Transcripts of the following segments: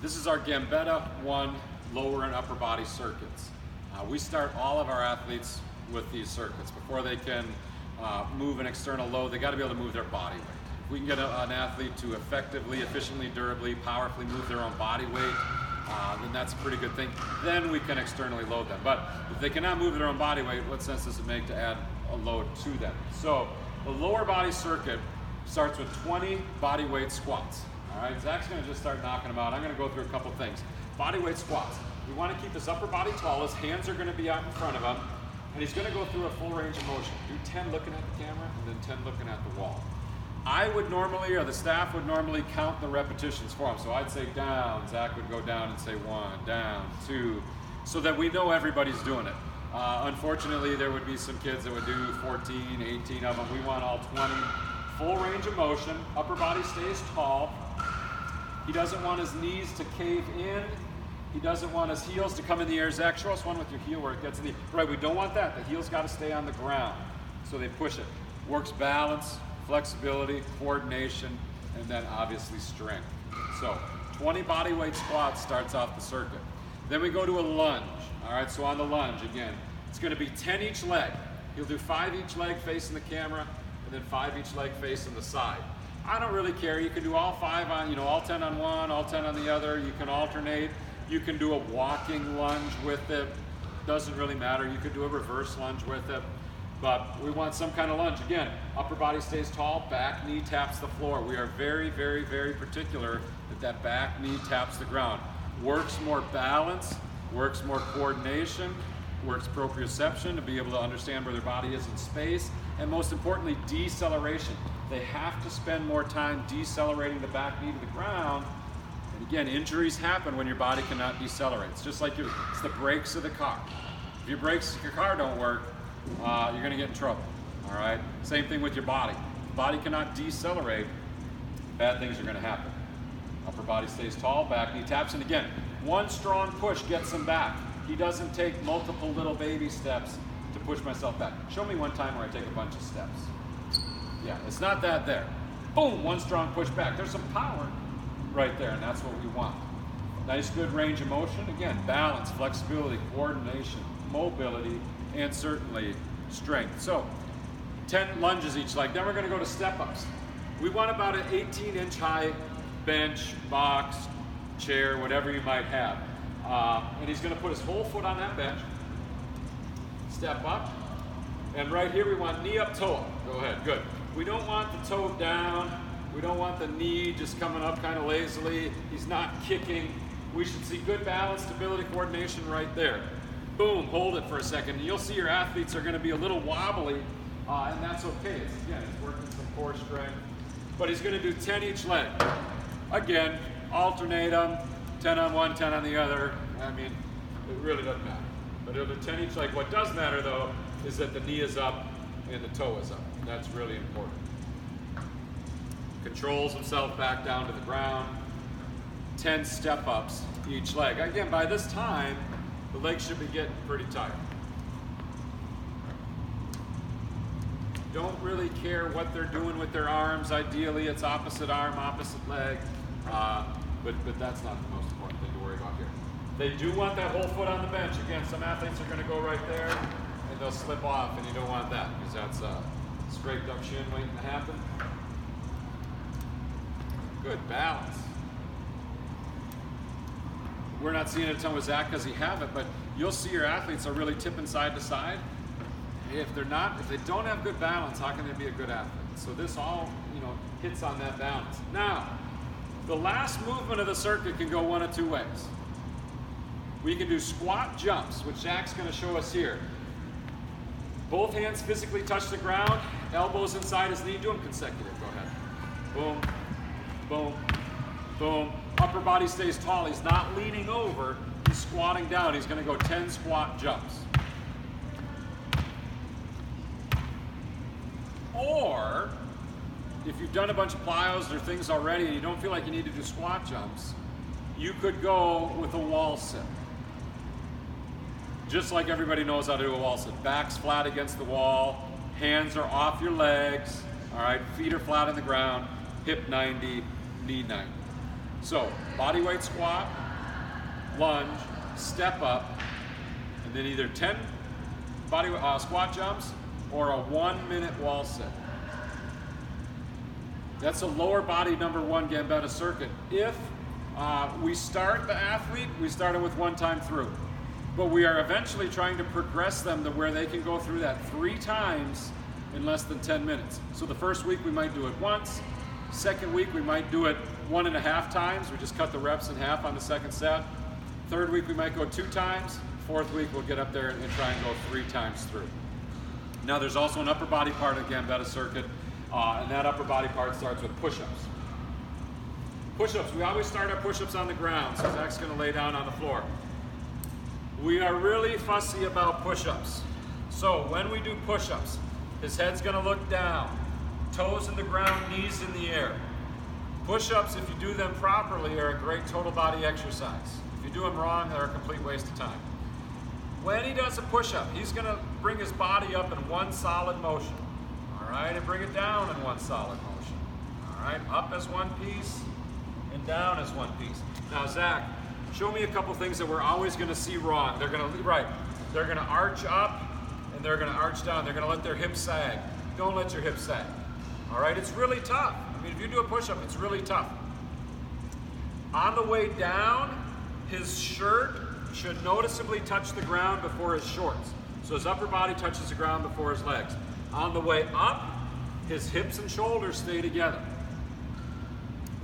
This is our Gambetta 1 lower and upper body circuits. We start all of our athletes with these circuits. Before they can move an external load, they got to be able to move their body weight. If we can get an athlete to effectively, efficiently, durably, powerfully move their own body weight, then that's a pretty good thing. Then we can externally load them. But if they cannot move their own body weight, what sense does it make to add a load to them? So the lower body circuit starts with 20 body weight squats. All right, Zach's gonna just start knocking them out. I'm gonna go through a couple things. Body weight squats. We wanna keep his upper body tall, his hands are gonna be out in front of him, and he's gonna go through a full range of motion. Do 10 looking at the camera, and then 10 looking at the wall. I would normally, or the staff would normally count the repetitions for him. So I'd say down, Zach would go down and say 1, down, 2, so that we know everybody's doing it. Unfortunately, there would be some kids that would do 14, 18 of them. We want all 20. Full range of motion, upper body stays tall. He doesn't want his knees to cave in. He doesn't want his heels to come in the air. Zach, show us one with your heel where it gets in the, right, we don't want that. The heel's got to stay on the ground. So they push it. Works balance, flexibility, coordination, and then obviously strength. So 20 body weight squats starts off the circuit. Then we go to a lunge. All right, so on the lunge, again, it's going to be 10 each leg. He'll do 5 each leg facing the camera, and then 5 each leg facing the side. I don't really care. You can do all 5 on, all 10 on one, all 10 on the other. You can alternate. You can do a walking lunge with it. Doesn't really matter. You could do a reverse lunge with it. But we want some kind of lunge. Again, upper body stays tall, back knee taps the floor. We are very, very, very particular that that back knee taps the ground. Works more balance, works more coordination, works proprioception to be able to understand where their body is in space, and most importantly, deceleration. They have to spend more time decelerating the back knee to the ground. And again, injuries happen when your body cannot decelerate. It's just like it's the brakes of the car. If your brakes of your car don't work, you're gonna get in trouble, all right? Same thing with your body. If the body cannot decelerate, bad things are gonna happen. Upper body stays tall, back knee taps, and again, one strong push gets him back. He doesn't take multiple little baby steps to push myself back. Show me one time where I take a bunch of steps. Yeah, it's not that there. Boom, one strong push back. There's some power right there, and that's what we want. Nice, good range of motion. Again, balance, flexibility, coordination, mobility, and certainly strength. So 10 lunges each leg. Then we're gonna go to step-ups. We want about an 18-inch high bench, box, chair, whatever you might have. And he's gonna put his whole foot on that bench, step up, and right here we want knee up, toe up. Go ahead, good. We don't want the toe down. We don't want the knee just coming up kind of lazily. He's not kicking. We should see good balance, stability, coordination right there. Boom, hold it for a second. You'll see your athletes are gonna be a little wobbly, and that's okay. Again, it's working some core strength. But he's gonna do 10 each leg. Again, alternate them, 10 on one, 10 on the other. I mean, it really doesn't matter. But it'll do 10 each leg. What does matter though, is that the knee is up and the toe is up. That's really important. Controls himself back down to the ground. 10 step-ups each leg. Again, by this time, the legs should be getting pretty tired. Don't really care what they're doing with their arms. Ideally, it's opposite arm, opposite leg. But that's not the most important thing to worry about here. They do want that whole foot on the bench. Again, some athletes are gonna go right there and they'll slip off, and you don't want that because that's a scraped up shin waiting to happen. Good balance. We're not seeing it a ton with Zach because he haven't, but you'll see your athletes are really tipping side to side. If they don't have good balance, how can they be a good athlete? So this all, hits on that balance. Now, the last movement of the circuit can go one of 2 ways. We can do squat jumps, which Zach's gonna show us here. Both hands physically touch the ground, elbows inside his knee, do them consecutive, go ahead. Boom, boom, boom. Upper body stays tall, he's not leaning over, he's squatting down. He's gonna go 10 squat jumps. Or, if you've done a bunch of plyos or things already and you don't feel like you need to do squat jumps, you could go with a wall sit. Just like everybody knows how to do a wall sit. Back's flat against the wall, hands are off your legs, all right, feet are flat on the ground, hip 90, knee 90. So body weight squat, lunge, step up, and then either 10 squat jumps or a 1 minute wall sit. That's a lower body number 1 Gambetta circuit. If we start the athlete, we start them with 1 time through. But we are eventually trying to progress them to where they can go through that 3 times in less than 10 minutes. So the first week we might do it once. Second week we might do it 1.5 times. We just cut the reps in half on the second set. Third week we might go 2 times. Fourth week we'll get up there and try and go 3 times through. Now there's also an upper body part of the Gambetta circuit, and that upper body part starts with push-ups. Push-ups, we always start our push-ups on the ground, so Zach's gonna lay down on the floor. We are really fussy about push-ups. So when we do push-ups, his head's gonna look down, toes in the ground, knees in the air. Push-ups, if you do them properly, are a great total body exercise. If you do them wrong, they're a complete waste of time. When he does a push-up, he's gonna bring his body up in 1 solid motion. All right, and bring it down in 1 solid motion. All right, up as 1 piece and down as 1 piece. Now, Zach, show me a couple things that we're always gonna see wrong. They're gonna arch up and they're gonna arch down. They're gonna let their hips sag. Don't let your hips sag. All right, it's really tough. I mean, if you do a push-up, it's really tough. On the way down, his shirt should noticeably touch the ground before his shorts. So his upper body touches the ground before his legs. On the way up, his hips and shoulders stay together.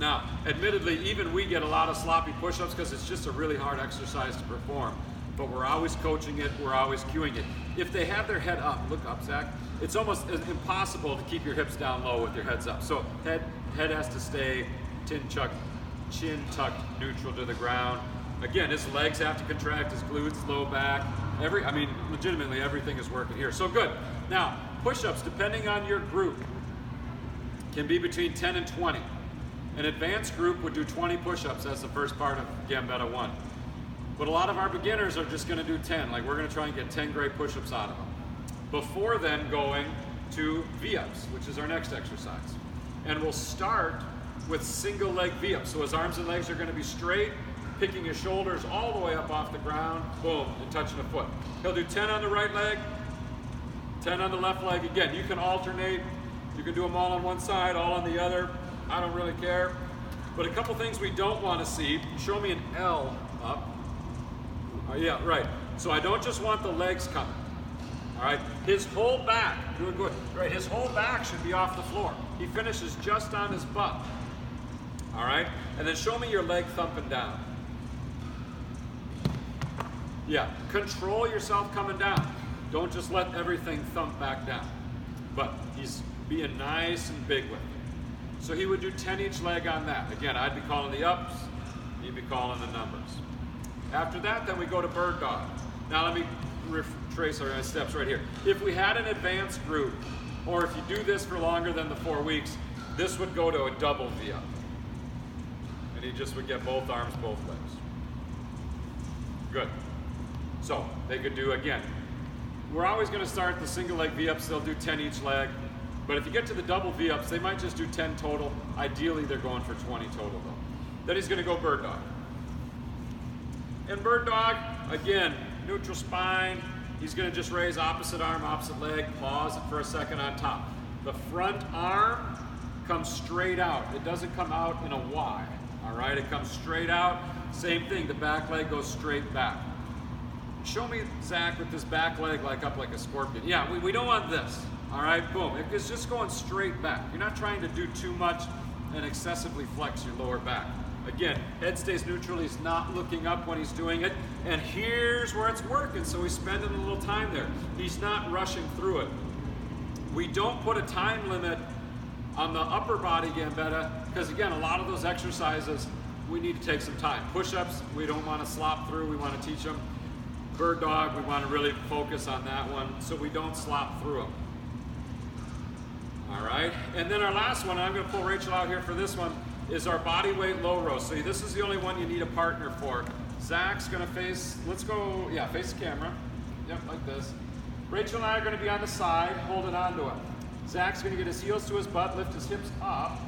Now, admittedly, even we get a lot of sloppy push-ups because it's just a really hard exercise to perform. But we're always coaching it, we're always cueing it. If they have their head up, look up, Zach, it's almost impossible to keep your hips down low with your heads up. So head has to stay chin tucked, neutral to the ground. Again, his legs have to contract, his glutes, low back. Legitimately everything is working here. So good. Now, push-ups, depending on your group, can be between 10 and 20. An advanced group would do 20 push-ups as the first part of Gambetta 1. But a lot of our beginners are just gonna do 10. Like, we're gonna try and get 10 great push-ups out of them. Before then going to V-ups, which is our next exercise. And we'll start with single leg V-ups. So his arms and legs are gonna be straight, picking his shoulders all the way up off the ground, boom, and touching a foot. He'll do 10 on the right leg, 10 on the left leg. Again, you can alternate. You can do them all on one side, all on the other. I don't really care. But a couple things we don't want to see. Show me an L up. Yeah, right. So I don't just want the legs coming. All right, his whole back, doing good. Right, his whole back should be off the floor. He finishes just on his butt. All right, and then show me your leg thumping down. Yeah, control yourself coming down. Don't just let everything thump back down. But he's being nice and big with it. So he would do 10 each leg on that. Again, I'd be calling the ups, he'd be calling the numbers. After that, then we go to bird dog. Now let me retrace our steps right here. If we had an advanced group, or if you do this for longer than the 4 weeks, this would go to a double V-up. And he just would get both arms, both legs. Good. So they could do, again, we're always going to start the single leg V-ups. They'll do 10 each leg. But if you get to the double V-ups, they might just do 10 total. Ideally, they're going for 20 total though. Then he's going to go bird dog. And bird dog, again, neutral spine. He's going to just raise opposite arm, opposite leg, pause it for a second on top. The front arm comes straight out. It doesn't come out in a Y, all right? It comes straight out. Same thing, the back leg goes straight back. Show me Zach with this back leg like up like a scorpion. Yeah, we don't want this, all right? Boom, it's just going straight back. You're not trying to do too much and excessively flex your lower back. Again, head stays neutral, he's not looking up when he's doing it, and here's where it's working, so he's spending a little time there. He's not rushing through it. We don't put a time limit on the upper body Gambetta, because again, a lot of those exercises, we need to take some time. Push-ups, we don't want to slop through, we want to teach them. Bird dog, we want to really focus on that one, so we don't slop through them. All right, and then our last one, I'm going to pull Rachel out here for this one, is our body weight low row. So this is the only one you need a partner for. Zach's gonna face, let's go, yeah, face the camera. Yep, like this. Rachel and I are gonna be on the side, holding on to him. Zach's gonna get his heels to his butt, lift his hips up,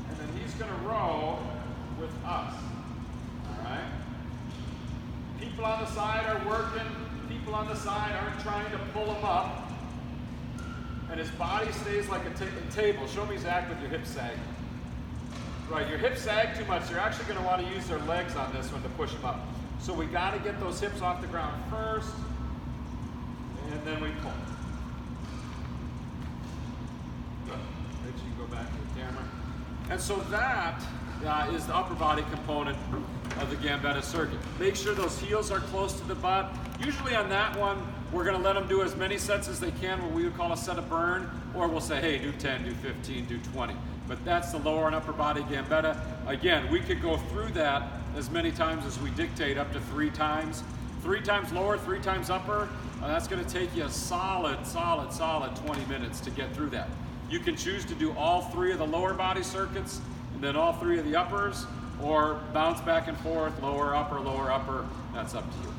and then he's gonna row with us. on the side are working, people on the side aren't trying to pull him up, and his body stays like a table. Show me, Zach, with your hip sag. Right, your hips sag too much. They're actually going to want to use their legs on this one to push them up. So we got to get those hips off the ground first, and then we pull. Good. Make sure you go back to the camera. And so that is the upper body component of the Gambetta circuit. Make sure those heels are close to the butt. Usually on that one, we're going to let them do as many sets as they can, what we would call a set of burn, or we'll say, hey, do 10, do 15, do 20. But that's the lower and upper body Gambetta. Again, we could go through that as many times as we dictate, up to 3 times. 3 times lower, 3 times upper. That's going to take you a solid 20 minutes to get through that. You can choose to do all 3 of the lower body circuits and then all 3 of the uppers, or bounce back and forth, lower, upper, that's up to you.